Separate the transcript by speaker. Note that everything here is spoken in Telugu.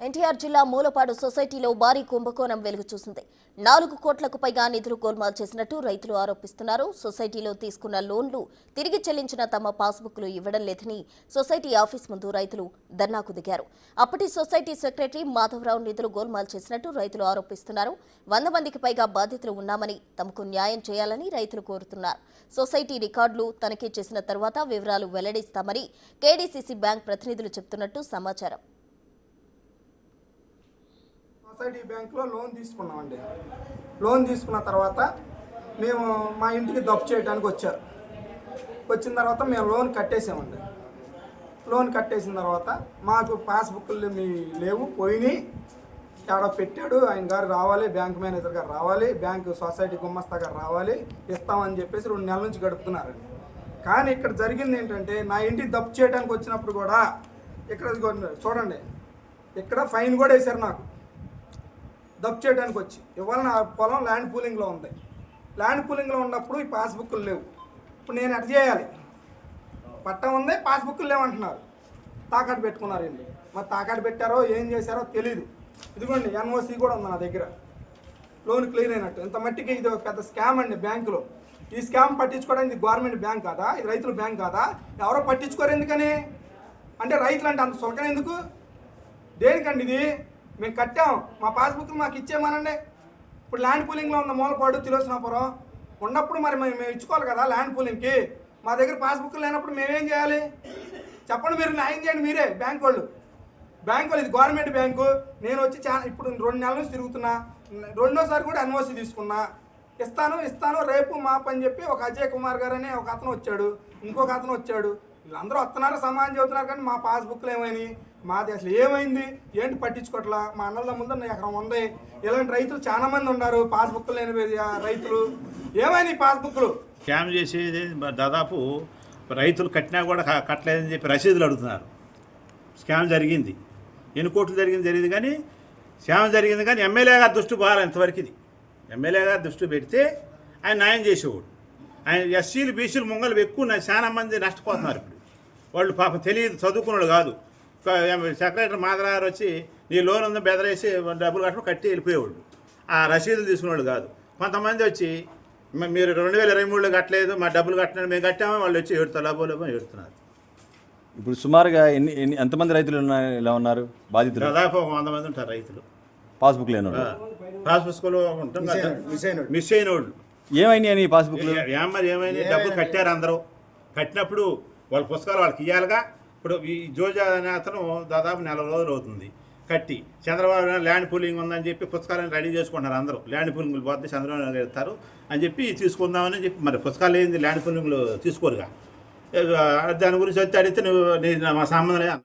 Speaker 1: ఎన్టీఆర్ జిల్లా మూలపాడు సొసైటీలో భారీ కుంభకోణం వెలుగు చూసింది. 4 కోట్లకు పైగా నిధులు గోల్మాల్ చేసినట్టు రైతులు ఆరోపిస్తున్నారు. సొసైటీలో తీసుకున్న లోన్లు తిరిగి చెల్లించిన తమ పాస్బుక్లు ఇవ్వడం లేదని సొసైటీ ఆఫీస్ ముందు రైతులు ధర్నాకు దిగారు. అప్పటి సొసైటీ సెక్రటరీ మాధవరావు నిధులు గోల్మాల్ చేసినట్టు రైతులు ఆరోపిస్తున్నారు. 100 మందికి పైగా బాధితులు ఉన్నామని తమకు న్యాయం చేయాలని రైతులు కోరుతున్నారు. సొసైటీ రికార్డులు తనిఖీ చేసిన తర్వాత వివరాలు వెల్లడిస్తామని కేడీసీసీ బ్యాంక్ ప్రతినిధులు చెబుతున్నట్టు సమాచారం.
Speaker 2: సొసైటీ బ్యాంక్లో లోన్ తీసుకున్నామండి. లోన్ తీసుకున్న తర్వాత మేము మా ఇంటికి దప్పు చేయడానికి వచ్చారు. వచ్చిన తర్వాత మేము లోన్ కట్టేసామండి. లోన్ కట్టేసిన తర్వాత మాకు పాస్బుక్లు లేవు, పోయినాయి, ఎక్కడో పెట్టాడు, ఆయన గారు రావాలి, బ్యాంక్ మేనేజర్ గారు రావాలి, బ్యాంకు సొసైటీ గుమ్మస్తా గారు రావాలి, ఇస్తామని చెప్పేసి 2 నెలల నుంచి గడుపుతున్నారండి. కానీ ఇక్కడ జరిగింది ఏంటంటే, నా ఇంటికి దప్పు చేయడానికి వచ్చినప్పుడు కూడా ఇక్కడ చూడండి, ఇక్కడ ఫైన్ కూడా వేశారు నాకు దప్పు చేయడానికి వచ్చి. ఇవాళ నా పొలం ల్యాండ్ పూలింగ్లో ఉంది. ల్యాండ్ పూలింగ్లో ఉన్నప్పుడు ఈ పాస్బుక్లు లేవు. ఇప్పుడు నేను ఎట్లా చేయాలి? పట్టం ఉంది, పాస్బుక్లు లేవంటున్నారు. తాకట్టు పెట్టుకున్నారు ఏంటి? మరి తాకట్టు పెట్టారో ఏం చేశారో తెలీదు. ఇదిగోండి ఎన్ఓసి కూడా ఉంది నా దగ్గర, లోన్ క్లియర్ అయినట్టు. ఇంత మట్టికి ఇది ఒక పెద్ద స్కామ్ అండి బ్యాంకులో. ఈ స్కామ్ పట్టించుకోవడానికి ఇది గవర్నమెంట్ బ్యాంక్ కాదా? ఇది రైతుల బ్యాంక్ కాదా? ఎవరో పట్టించుకోరు ఎందుకని? అంటే రైతులు అంటే అంత సులకన ఎందుకు? దేనికండి ఇది? మేము కట్టాం, మా పాస్బుక్లు మాకు ఇచ్చేయమనండి. ఇప్పుడు ల్యాండ్ పూలింగ్లో ఉన్న మూలపాడు తిలోసనాపురం ఉన్నప్పుడు మరి మేము ఇచ్చుకోవాలి కదా ల్యాండ్ పూలింగ్కి. మా దగ్గర పాస్బుక్లు లేనప్పుడు మేమేం చేయాలి? చెప్పండి, మీరు న్యాయం చేయండి మీరే. బ్యాంక్ వాళ్ళు ఇది గవర్నమెంట్ బ్యాంకు. నేను వచ్చి ఇప్పుడు 2 నెలల నుంచి తిరుగుతున్నా. 2వ సారి కూడా ఎన్ఓసి తీసుకున్నా. ఇస్తాను రేపు మాపు అని చెప్పి ఒక అజయ్ కుమార్ గారు అనే ఒక అతను వచ్చాడు, ఇంకొక అతను వచ్చాడు. వీళ్ళందరూ వస్తున్నారు, సమానం చెబుతున్నారు, కానీ మా పాస్బుక్లు ఏమైనాయి? మాది అసలు ఏమైంది ఏంటి పట్టించుకోవట్లా. మా అన్నల ముందు ఎకరం ఉంది. ఇలాంటి రైతులు చాలా మంది ఉన్నారు, పాస్బుక్లు లేని రైతులు. ఏమైనాయి పాస్బుక్లు?
Speaker 3: స్కామ్ చేసేది దాదాపు రైతులు కట్టినా కూడా కట్టలేదని చెప్పి రసీదులు అడుగుతున్నారు. స్కామ్ జరిగింది, ఎన్ని కోట్లు జరిగింది కానీ స్కామ్ జరిగింది. కానీ ఎమ్మెల్యే గారు దృష్టి పోవాలి. ఇంతవరకు ఇది ఎమ్మెల్యే గారు దృష్టి పెడితే ఆయన న్యాయం చేసేవాడు. ఆయన ఎస్సీలు బీసీలు ముంగలు ఎక్కువ చాలా మంది నష్టపోతున్నారు. ఇప్పుడు వాళ్ళు పాపం తెలియదు, చదువుకున్నాడు కాదు. సెక్రటరీ మాధవరావు వచ్చి నీ లోన్ ఉందో బెదరేసి డబ్బులు కట్టి వెళ్ళిపోయేవాళ్ళు. ఆ రసీదులు తీసుకునేవాళ్ళు కాదు. కొంతమంది వచ్చి మీరు 2023లో కట్టలేదు, మా డబ్బులు కట్టినాడు, మేము కట్టామో వాళ్ళు వచ్చి ఏడుతున్నారు.
Speaker 4: ఇప్పుడు సుమారుగా ఎంతమంది రైతులు ఇలా ఉన్నారు బాధితులు?
Speaker 3: దాదాపు 100 మంది ఉంటారు రైతులు.
Speaker 4: పాస్బుక్ లేని
Speaker 3: పాస్బుక్లో ఉంటాం, మిస్ అయిన వాళ్ళు.
Speaker 4: ఏమైనాయి పాస్బుక్లు?
Speaker 3: ఏమైనా డబ్బులు కట్టారు అందరూ. కట్టినప్పుడు వాళ్ళ పుస్తకాలు వాళ్ళకి ఇవ్వాలిగా. ఇప్పుడు ఈ జోజా అనే అతను దాదాపు 4 రోజులు అవుతుంది కట్టి. చంద్రబాబు ల్యాండ్ పూలింగ్ ఉందని చెప్పి పుస్తకాలను రెడీ చేసుకుంటున్నారు అందరూ. ల్యాండ్ పూలింగ్లు పోతే చంద్రబాబు వెళ్తారు అని చెప్పి తీసుకుందామని చెప్పి, మరి పుస్తకాలు ఏంది ల్యాండ్ పూలింగ్లు తీసుకోరుగా. దాని గురించి వచ్చి అడిగితే నువ్వు మా సంబంధం లేదు.